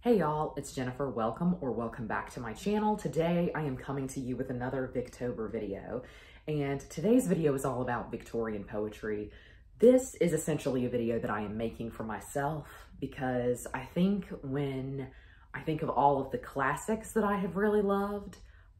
Hey y'all, it's Jennifer. Welcome back to my channel. Today I am coming to you with another Victober video, and today's video is all about Victorian poetry. This is essentially a video that I am making for myself because I think when I think of all of the classics that I have really loved,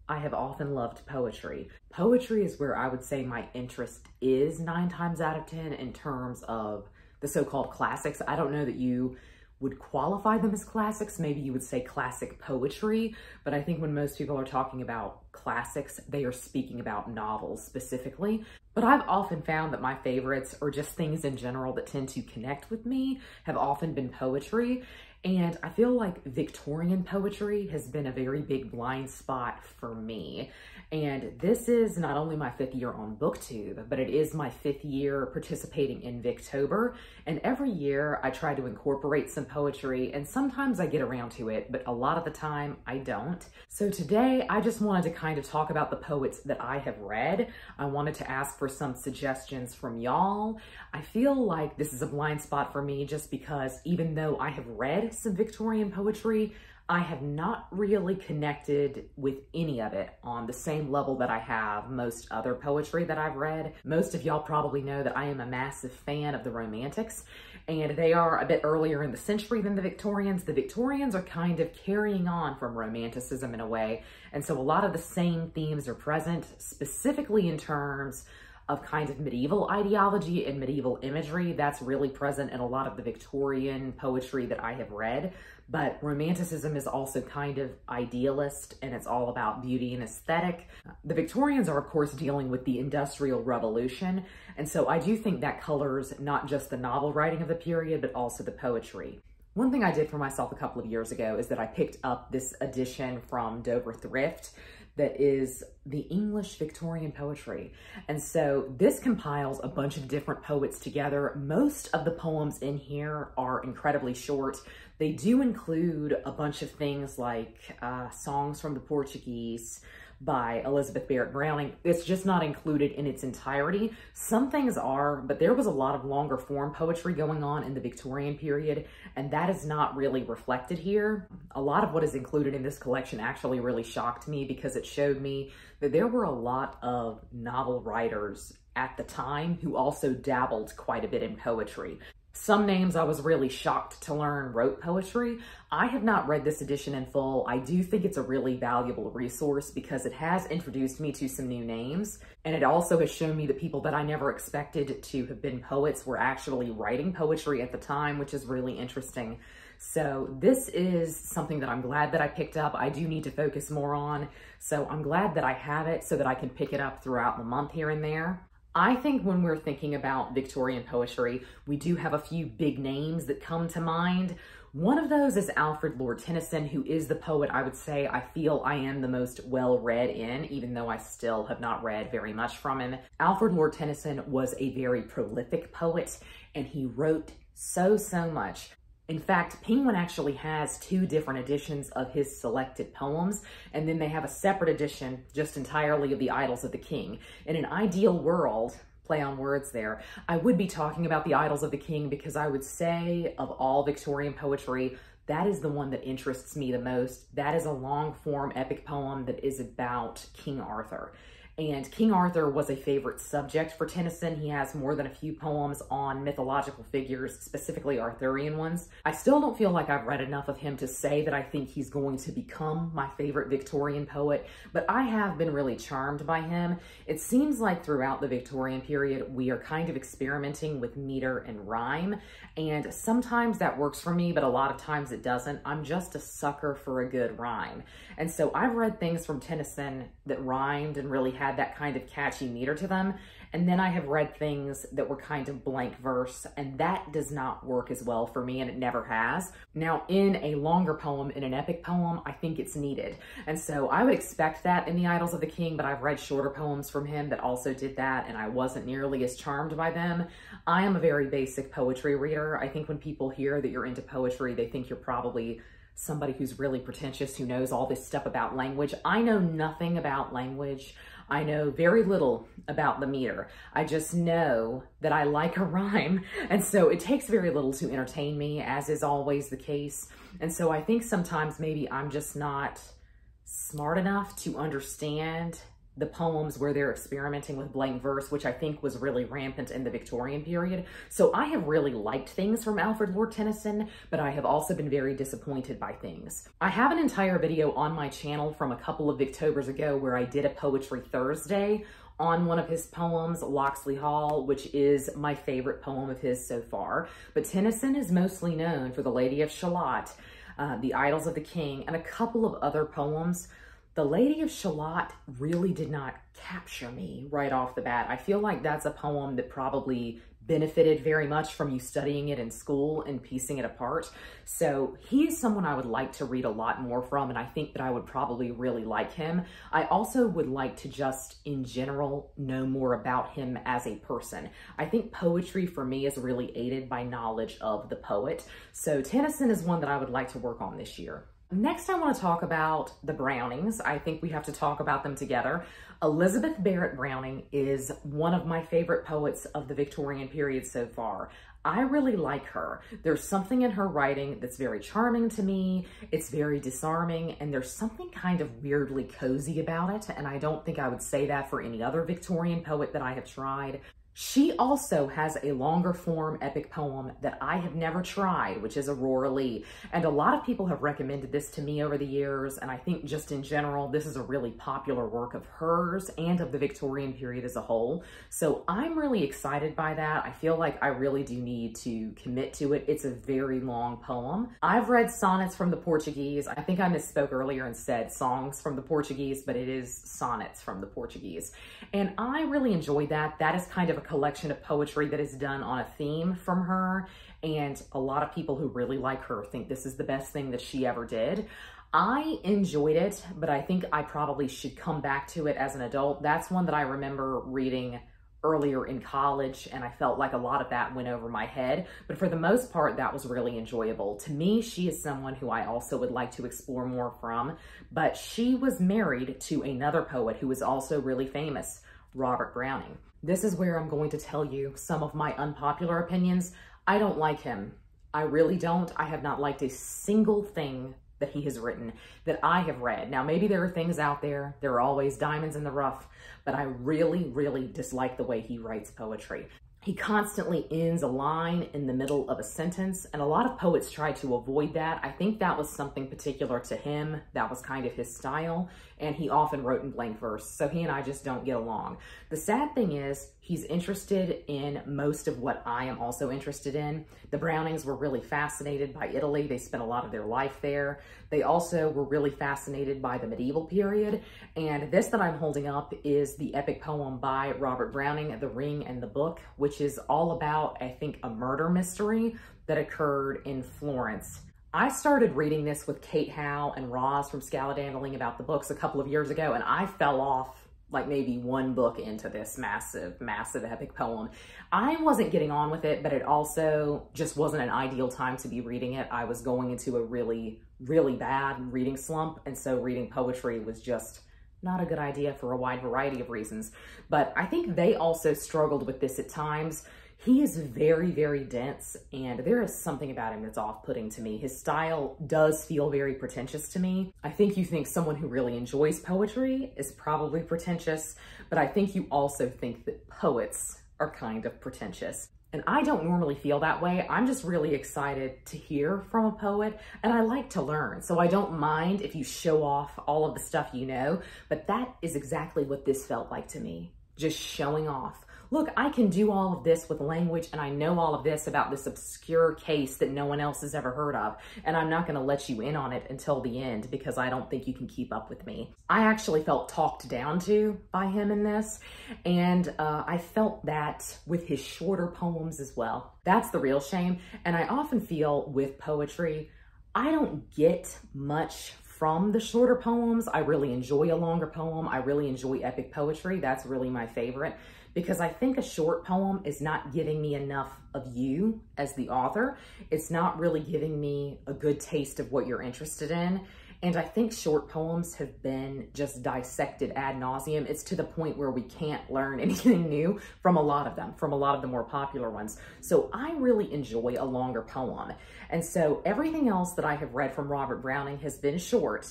I have often loved poetry. Poetry is where I would say my interest is 9 times out of 10 in terms of the so-called classics. I don't know that you would qualify them as classics. Maybe you would say classic poetry, but I think when most people are talking about classics, they are speaking about novels specifically. But I've often found that my favorites, or just things in general that tend to connect with me, have often been poetry. And I feel like Victorian poetry has been a very big blind spot for me. And this is not only my 5th year on booktube, but it is my 5th year participating in Victober. And every year I try to incorporate some poetry, and sometimes I get around to it, but a lot of the time I don't. So today I just wanted to kind of talk about the poets that I have read. I wanted to ask for some suggestions from y'all. I feel like this is a blind spot for me just because even though I have read some Victorian poetry, I have not really connected with any of it on the same level that I have most other poetry that I've read. Most of y'all probably know that I am a massive fan of the Romantics, and they are a bit earlier in the century than the Victorians. The Victorians are kind of carrying on from Romanticism in a way, and so a lot of the same themes are present, specifically in terms of kind of medieval ideology and medieval imagery. That's really present in a lot of the Victorian poetry that I have read. But Romanticism is also kind of idealist, and it's all about beauty and aesthetic. The Victorians are, of course, dealing with the Industrial Revolution, and so I do think that colors not just the novel writing of the period, but also the poetry. One thing I did for myself a couple of years ago is that I picked up this edition from Dover Thrift that is the English Victorian poetry. And so this compiles a bunch of different poets together. Most of the poems in here are incredibly short. They do include a bunch of things like songs from the Portuguese by Elizabeth Barrett Browning. It's just not included in its entirety. Some things are, but there was a lot of longer form poetry going on in the Victorian period, and that is not really reflected here. A lot of what is included in this collection actually really shocked me because it showed me that there were a lot of novel writers at the time who also dabbled quite a bit in poetry. Some names I was really shocked to learn wrote poetry. I have not read this edition in full. I do think it's a really valuable resource because it has introduced me to some new names, and it also has shown me that people that I never expected to have been poets were actually writing poetry at the time, which is really interesting. So this is something that I'm glad that I picked up. I do need to focus more on, so I'm glad that I have it so that I can pick it up throughout the month here and there. I think when we're thinking about Victorian poetry, we do have a few big names that come to mind. One of those is Alfred Lord Tennyson, who is the poet I would say I feel I am the most well-read in, even though I still have not read very much from him. Alfred Lord Tennyson was a very prolific poet, and he wrote so much. In fact, Penguin actually has 2 different editions of his selected poems, and then they have a separate edition just entirely of the Idylls of the King. In an ideal world, play on words there, I would be talking about the Idylls of the King because I would say of all Victorian poetry, that is the one that interests me the most. That is a long-form epic poem that is about King Arthur. And King Arthur was a favorite subject for Tennyson. He has more than a few poems on mythological figures, specifically Arthurian ones. I still don't feel like I've read enough of him to say that I think he's going to become my favorite Victorian poet, but I have been really charmed by him. It seems like throughout the Victorian period, we are kind of experimenting with meter and rhyme, and sometimes that works for me, but a lot of times it doesn't. I'm just a sucker for a good rhyme. And so I've read things from Tennyson that rhymed and really had that kind of catchy meter to them. And then I have read things that were kind of blank verse, and that does not work as well for me, and it never has. Now, in a longer poem, in an epic poem, I think it's needed. And so I would expect that in the Idylls of the King, but I've read shorter poems from him that also did that, and I wasn't nearly as charmed by them. I am a very basic poetry reader. I think when people hear that you're into poetry, they think you're probably somebody who's really pretentious, who knows all this stuff about language. I know nothing about language. I know very little about the meter. I just know that I like a rhyme. And so it takes very little to entertain me, as is always the case. And so I think sometimes maybe I'm just not smart enough to understand the poems where they're experimenting with blank verse, which I think was really rampant in the Victorian period. So I have really liked things from Alfred Lord Tennyson, but I have also been very disappointed by things. I have an entire video on my channel from a couple of Victobers ago where I did a Poetry Thursday on one of his poems, Locksley Hall, which is my favorite poem of his so far. But Tennyson is mostly known for The Lady of Shalott, The Idylls of the King, and a couple of other poems. The Lady of Shalott really did not capture me right off the bat. I feel like that's a poem that probably benefited very much from you studying it in school and piecing it apart. So he is someone I would like to read a lot more from, and I think that I would probably really like him. I also would like to just, in general, know more about him as a person. I think poetry for me is really aided by knowledge of the poet. So Tennyson is one that I would like to work on this year. Next, I want to talk about the Brownings. I think we have to talk about them together. Elizabeth Barrett Browning is one of my favorite poets of the Victorian period so far. I really like her. There's something in her writing that's very charming to me. It's very disarming, and there's something kind of weirdly cozy about it, and I don't think I would say that for any other Victorian poet that I have tried. She also has a longer form epic poem that I have never tried, which is Aurora Leigh. And a lot of people have recommended this to me over the years. And I think just in general, this is a really popular work of hers and of the Victorian period as a whole. So I'm really excited by that. I feel like I really do need to commit to it. It's a very long poem. I've read sonnets from the Portuguese. I think I misspoke earlier and said songs from the Portuguese, but it is sonnets from the Portuguese. And I really enjoyed that. That is kind of a collection of poetry that is done on a theme from her, and a lot of people who really like her think this is the best thing that she ever did. I enjoyed it, but I think I probably should come back to it as an adult. That's one that I remember reading earlier in college, and I felt like a lot of that went over my head, but for the most part, that was really enjoyable. To me, she is someone who I also would like to explore more from, but she was married to another poet who was also really famous, Robert Browning. This is where I'm going to tell you some of my unpopular opinions. I don't like him. I really don't. I have not liked a single thing that he has written that I have read. Now, maybe there are things out there. There are always diamonds in the rough, but I really, really dislike the way he writes poetry. He constantly ends a line in the middle of a sentence, and a lot of poets try to avoid that. I think that was something particular to him. That was kind of his style, and he often wrote in blank verse, so he and I just don't get along. The sad thing is, he's interested in most of what I am also interested in. The Brownings were really fascinated by Italy. They spent a lot of their life there. They also were really fascinated by the medieval period, and this that I'm holding up is the epic poem by Robert Browning, The Ring and the Book, which is all about, I think, a murder mystery that occurred in Florence. I started reading this with Kate Howe and Roz from Scallydandling About the Books a couple of years ago, and I fell off like maybe one book into this massive, massive epic poem. I wasn't getting on with it, but it also just wasn't an ideal time to be reading it. I was going into a really, really bad reading slump, and so reading poetry was just not a good idea for a wide variety of reasons. But I think they also struggled with this at times. He is very, very dense, and there is something about him that's off-putting to me. His style does feel very pretentious to me. I think you think someone who really enjoys poetry is probably pretentious, but I think you also think that poets are kind of pretentious. And I don't normally feel that way. I'm just really excited to hear from a poet, and I like to learn. So I don't mind if you show off all of the stuff you know, but that is exactly what this felt like to me. Just showing off. Look, I can do all of this with language, and I know all of this about this obscure case that no one else has ever heard of, and I'm not gonna let you in on it until the end because I don't think you can keep up with me. I actually felt talked down to by him in this, and I felt that with his shorter poems as well. That's the real shame, and I often feel with poetry, I don't get much from the shorter poems. I really enjoy a longer poem. I really enjoy epic poetry. That's really my favorite. because I think a short poem is not giving me enough of you as the author. It's not really giving me a good taste of what you're interested in. And I think short poems have been just dissected ad nauseum. It's to the point where we can't learn anything new from a lot of them, from a lot of the more popular ones. So I really enjoy a longer poem. And so everything else that I have read from Robert Browning has been short.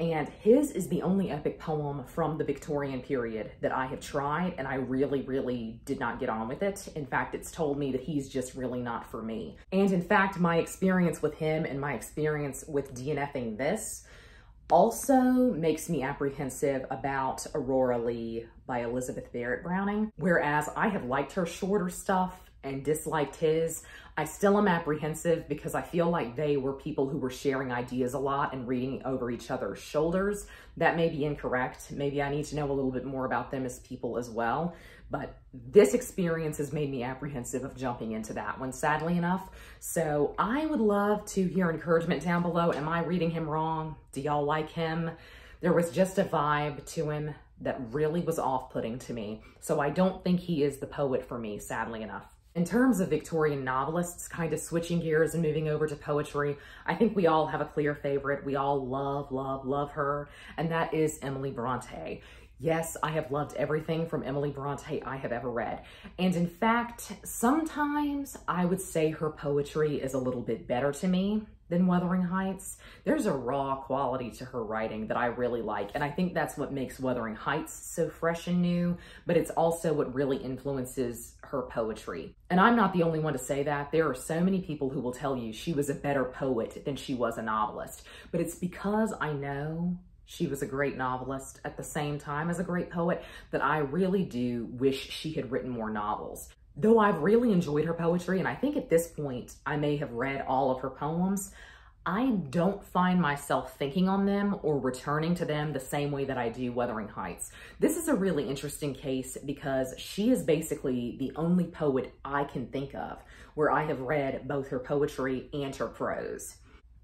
And his is the only epic poem from the Victorian period that I have tried, and I really, really did not get on with it. In fact, it's told me that he's just really not for me. And in fact, my experience with him and my experience with DNFing this also makes me apprehensive about Aurora Leigh by Elizabeth Barrett Browning. Whereas I have liked her shorter stuff and disliked his, I still am apprehensive because I feel like they were people who were sharing ideas a lot and reading over each other's shoulders. That may be incorrect. Maybe I need to know a little bit more about them as people as well. But this experience has made me apprehensive of jumping into that one, sadly enough. So I would love to hear encouragement down below. Am I reading him wrong? Do y'all like him? There was just a vibe to him that really was off-putting to me. So I don't think he is the poet for me, sadly enough. In terms of Victorian novelists, kind of switching gears and moving over to poetry, I think we all have a clear favorite. We all love, love, love her, and that is Emily Bronte. Yes, I have loved everything from Emily Bronte I have ever read. And in fact, sometimes I would say her poetry is a little bit better to me than Wuthering Heights. There's a raw quality to her writing that I really like. And I think that's what makes Wuthering Heights so fresh and new, but it's also what really influences her poetry. And I'm not the only one to say that. There are so many people who will tell you she was a better poet than she was a novelist. But it's because I know she was a great novelist at the same time as a great poet that I really do wish she had written more novels. Though I've really enjoyed her poetry, and I think at this point I may have read all of her poems, I don't find myself thinking on them or returning to them the same way that I do Wuthering Heights. This is a really interesting case because she is basically the only poet I can think of where I have read both her poetry and her prose.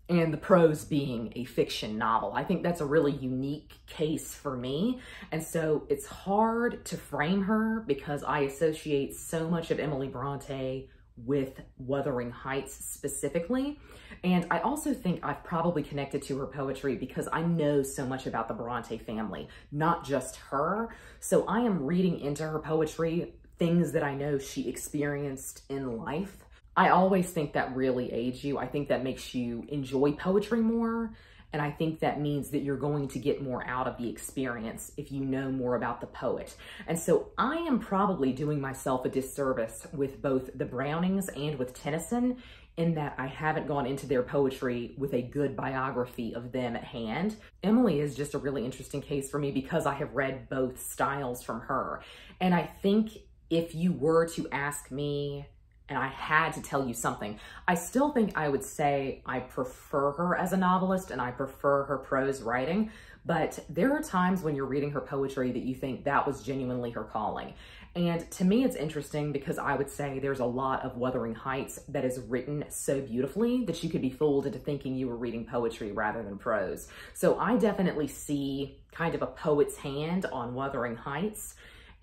And the prose being a fiction novel. I think that's a really unique case for me. And so it's hard to frame her because I associate so much of Emily Bronte with Wuthering Heights specifically. And I also think I've probably connected to her poetry because I know so much about the Bronte family, not just her. So I am reading into her poetry things that I know she experienced in life. I always think that really aids you. I think that makes you enjoy poetry more. And I think that means that you're going to get more out of the experience if you know more about the poet. And so I am probably doing myself a disservice with both the Brownings and with Tennyson in that I haven't gone into their poetry with a good biography of them at hand. Emily is just a really interesting case for me because I have read both styles from her. And I think if you were to ask me, and I had to tell you something, I still think I would say I prefer her as a novelist and I prefer her prose writing, but there are times when you're reading her poetry that you think that was genuinely her calling. And to me, it's interesting because I would say there's a lot of Wuthering Heights that is written so beautifully that you could be fooled into thinking you were reading poetry rather than prose. So I definitely see kind of a poet's hand on Wuthering Heights.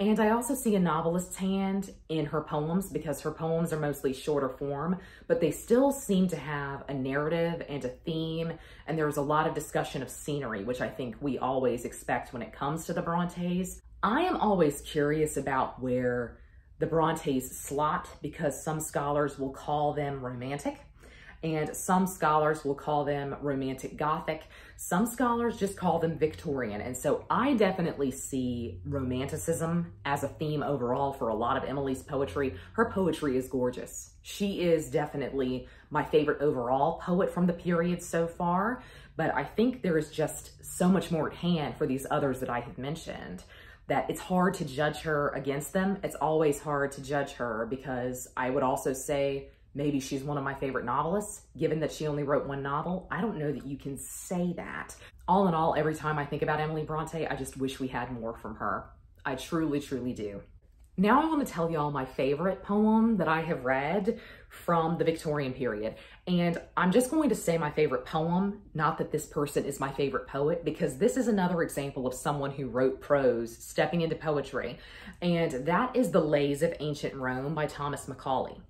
And I also see a novelist's hand in her poems because her poems are mostly shorter form, but they still seem to have a narrative and a theme. And there's a lot of discussion of scenery, which I think we always expect when it comes to the Brontes. I am always curious about where the Brontes slot because some scholars will call them romantic and some scholars will call them romantic Gothic. Some scholars just call them Victorian. And so I definitely see romanticism as a theme overall for a lot of Emily's poetry. Her poetry is gorgeous. She is definitely my favorite overall poet from the period so far, but I think there is just so much more at hand for these others that I have mentioned that it's hard to judge her against them. It's always hard to judge her because I would also say maybe she's one of my favorite novelists, given that she only wrote one novel. I don't know that you can say that. All in all, every time I think about Emily Bronte, I just wish we had more from her. I truly, truly do. Now I want to tell y'all my favorite poem that I have read from the Victorian period. And I'm just going to say my favorite poem, not that this person is my favorite poet, because this is another example of someone who wrote prose stepping into poetry. And that is The Lays of Ancient Rome by Thomas McCauley.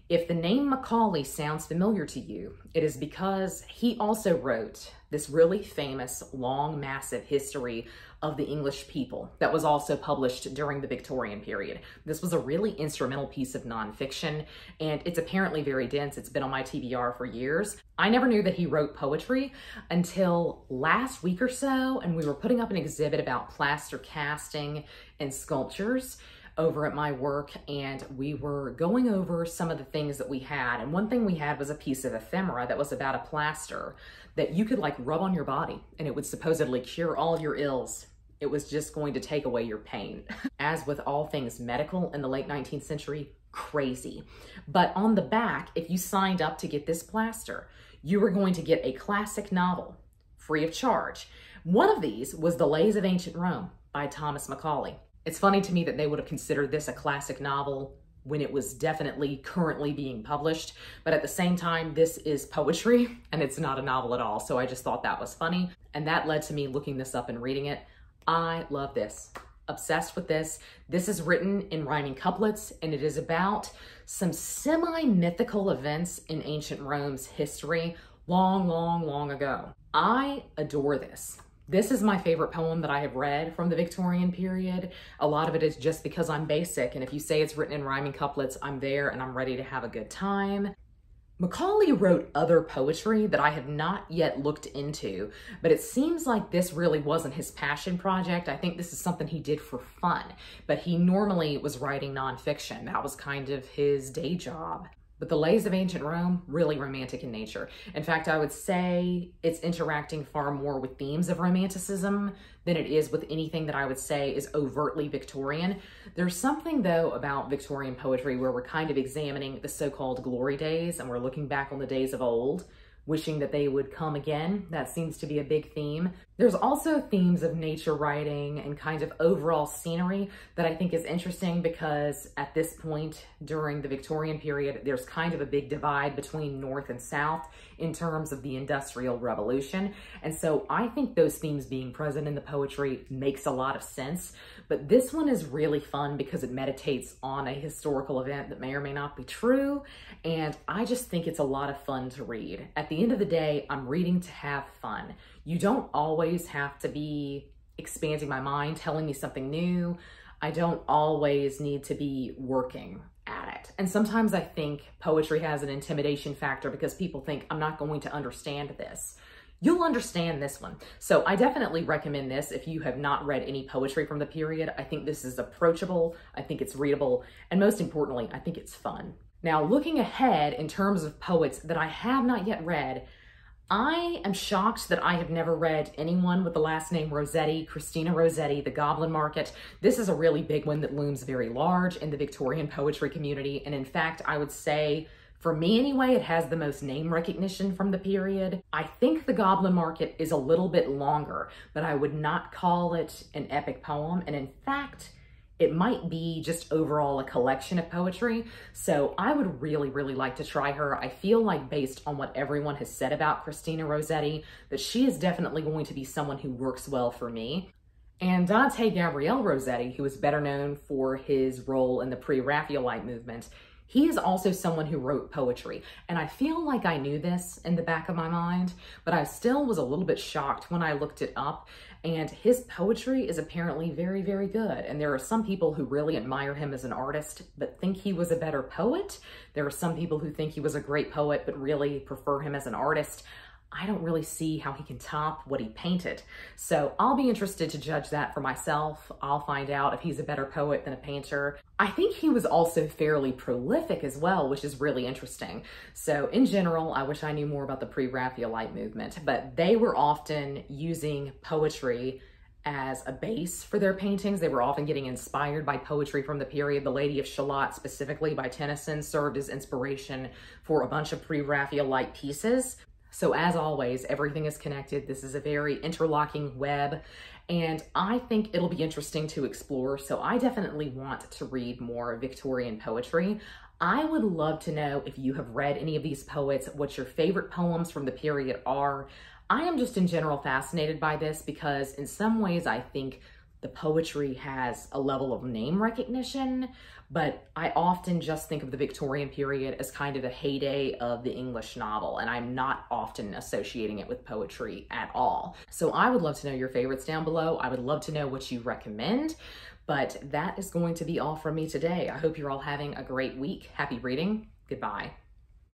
If the name McCauley sounds familiar to you, it is because he also wrote this really famous, long, massive history of the English people that was also published during the Victorian period. This was a really instrumental piece of nonfiction, and it's apparently very dense. It's been on my TBR for years. I never knew that he wrote poetry until last week or so, and we were putting up an exhibit about plaster casting and sculptures over at my work, and we were going over some of the things that we had. And one thing we had was a piece of ephemera that was about a plaster that you could like rub on your body and it would supposedly cure all of your ills. It was just going to take away your pain. As with all things medical in the late 19th century, crazy. But on the back, if you signed up to get this plaster, you were going to get a classic novel free of charge. One of these was The Lays of Ancient Rome by Thomas McCauley. It's funny to me that they would have considered this a classic novel when it was definitely currently being published, but at the same time, this is poetry and it's not a novel at all. So I just thought that was funny. And that led to me looking this up and reading it. I love this. Obsessed with this. This is written in rhyming couplets, and it is about some semi-mythical events in ancient Rome's history long, long, long ago. I adore this. This is my favorite poem that I have read from the Victorian period. A lot of it is just because I'm basic, and if you say it's written in rhyming couplets, I'm there and I'm ready to have a good time. Macaulay wrote other poetry that I have not yet looked into, but it seems like this really wasn't his passion project. I think this is something he did for fun, but he normally was writing nonfiction. That was kind of his day job. But The Lays of Ancient Rome, really romantic in nature. In fact, I would say it's interacting far more with themes of romanticism than it is with anything that I would say is overtly Victorian. There's something, though, about Victorian poetry where we're kind of examining the so-called glory days and we're looking back on the days of old, wishing that they would come again. That seems to be a big theme. There's also themes of nature writing and kind of overall scenery that I think is interesting because at this point during the Victorian period, there's kind of a big divide between North and South in terms of the Industrial Revolution. And so I think those themes being present in the poetry makes a lot of sense. But this one is really fun because it meditates on a historical event that may or may not be true. And I just think it's a lot of fun to read. At the end of the day, I'm reading to have fun. You don't always have to be expanding my mind, telling me something new. I don't always need to be working at it. And sometimes I think poetry has an intimidation factor because people think I'm not going to understand this. You'll understand this one. So I definitely recommend this if you have not read any poetry from the period. I think this is approachable. I think it's readable. And most importantly, I think it's fun. Now, looking ahead in terms of poets that I have not yet read, I am shocked that I have never read anyone with the last name Rossetti, Christina Rossetti, The Goblin Market. This is a really big one that looms very large in the Victorian poetry community. And in fact, I would say, for me anyway, it has the most name recognition from the period. I think The Goblin Market is a little bit longer, but I would not call it an epic poem. And in fact, it might be just overall a collection of poetry. So I would really, really like to try her. I feel like based on what everyone has said about Christina Rossetti, that she is definitely going to be someone who works well for me. And Dante Gabriel Rossetti, who is better known for his role in the pre-Raphaelite movement, he is also someone who wrote poetry. And I feel like I knew this in the back of my mind, but I still was a little bit shocked when I looked it up. And his poetry is apparently very, very good. And there are some people who really admire him as an artist, but think he was a better poet. There are some people who think he was a great poet, but really prefer him as an artist. I don't really see how he can top what he painted. So I'll be interested to judge that for myself. I'll find out if he's a better poet than a painter. I think he was also fairly prolific as well, which is really interesting. So in general, I wish I knew more about the pre-Raphaelite movement, but they were often using poetry as a base for their paintings. They were often getting inspired by poetry from the period. The Lady of Shalott, specifically by Tennyson, served as inspiration for a bunch of pre-Raphaelite pieces. So as always, everything is connected. This is a very interlocking web, and I think it'll be interesting to explore. So I definitely want to read more Victorian poetry. I would love to know if you have read any of these poets, what your favorite poems from the period are. I am just in general fascinated by this because in some ways I think the poetry has a level of name recognition, but I often just think of the Victorian period as kind of the heyday of the English novel, and I'm not often associating it with poetry at all. So I would love to know your favorites down below. I would love to know what you recommend, but that is going to be all from me today. I hope you're all having a great week. Happy reading. Goodbye.